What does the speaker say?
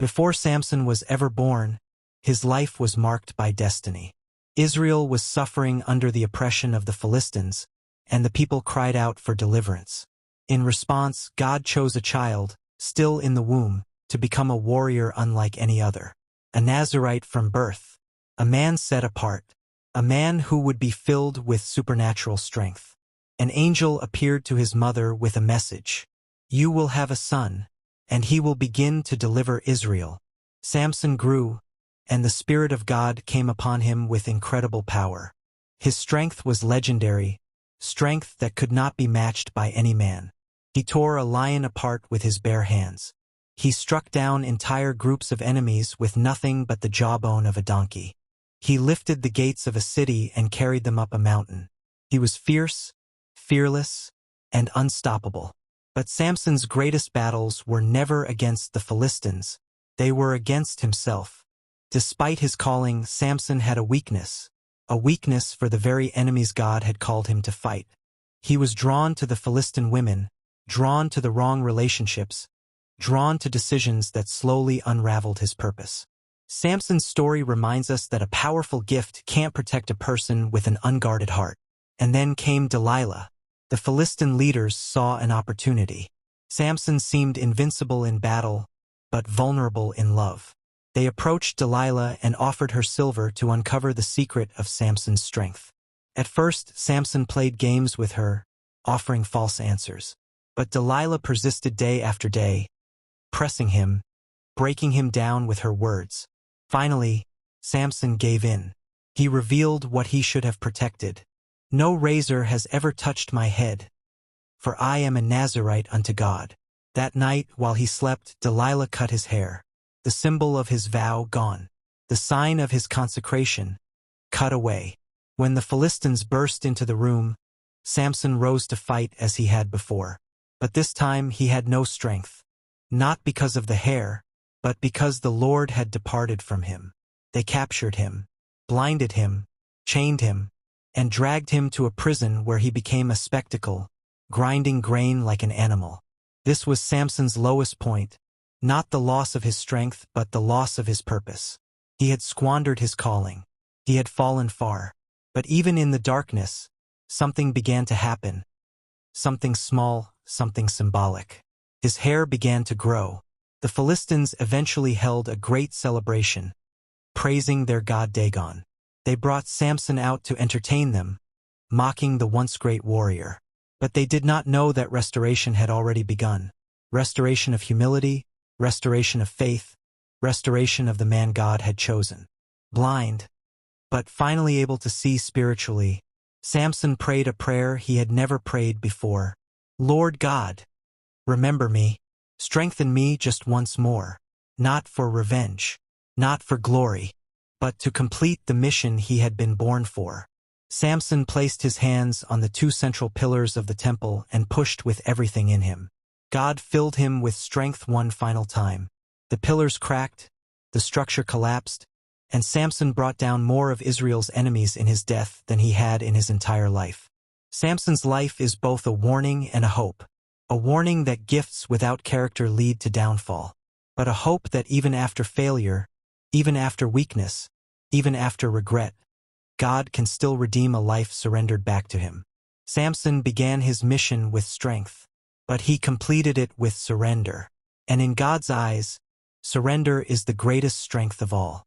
Before Samson was ever born, his life was marked by destiny. Israel was suffering under the oppression of the Philistines, and the people cried out for deliverance. In response, God chose a child, still in the womb, to become a warrior unlike any other. A Nazirite from birth, a man set apart, a man who would be filled with supernatural strength. An angel appeared to his mother with a message. "You will have a son, and he will begin to deliver Israel." Samson grew, and the Spirit of God came upon him with incredible power. His strength was legendary, strength that could not be matched by any man. He tore a lion apart with his bare hands. He struck down entire groups of enemies with nothing but the jawbone of a donkey. He lifted the gates of a city and carried them up a mountain. He was fierce, fearless, and unstoppable. But Samson's greatest battles were never against the Philistines. They were against himself. Despite his calling, Samson had a weakness for the very enemies God had called him to fight. He was drawn to the Philistine women, drawn to the wrong relationships, drawn to decisions that slowly unraveled his purpose. Samson's story reminds us that a powerful gift can't protect a person with an unguarded heart. And then came Delilah. The Philistine leaders saw an opportunity. Samson seemed invincible in battle, but vulnerable in love. They approached Delilah and offered her silver to uncover the secret of Samson's strength. At first, Samson played games with her, offering false answers. But Delilah persisted day after day, pressing him, breaking him down with her words. Finally, Samson gave in. He revealed what he should have protected. "No razor has ever touched my head, for I am a Nazirite unto God." That night, while he slept, Delilah cut his hair. The symbol of his vow gone. The sign of his consecration cut away. When the Philistines burst into the room, Samson rose to fight as he had before. But this time he had no strength. Not because of the hair, but because the Lord had departed from him. They captured him, blinded him, chained him, and dragged him to a prison where he became a spectacle, grinding grain like an animal. This was Samson's lowest point, not the loss of his strength but the loss of his purpose. He had squandered his calling. He had fallen far. But even in the darkness, something began to happen. Something small, something symbolic. His hair began to grow. The Philistines eventually held a great celebration, praising their god Dagon. They brought Samson out to entertain them, mocking the once great warrior. But they did not know that restoration had already begun. Restoration of humility, restoration of faith, restoration of the man God had chosen. Blind, but finally able to see spiritually, Samson prayed a prayer he had never prayed before. "Lord God, remember me, strengthen me just once more, not for revenge, not for glory, but to complete the mission he had been born for." Samson placed his hands on the two central pillars of the temple and pushed with everything in him. God filled him with strength one final time. The pillars cracked, the structure collapsed, and Samson brought down more of Israel's enemies in his death than he had in his entire life. Samson's life is both a warning and a hope. A warning that gifts without character lead to downfall, but a hope that even after failure, even after weakness, even after regret, God can still redeem a life surrendered back to him. Samson began his mission with strength, but he completed it with surrender. And in God's eyes, surrender is the greatest strength of all.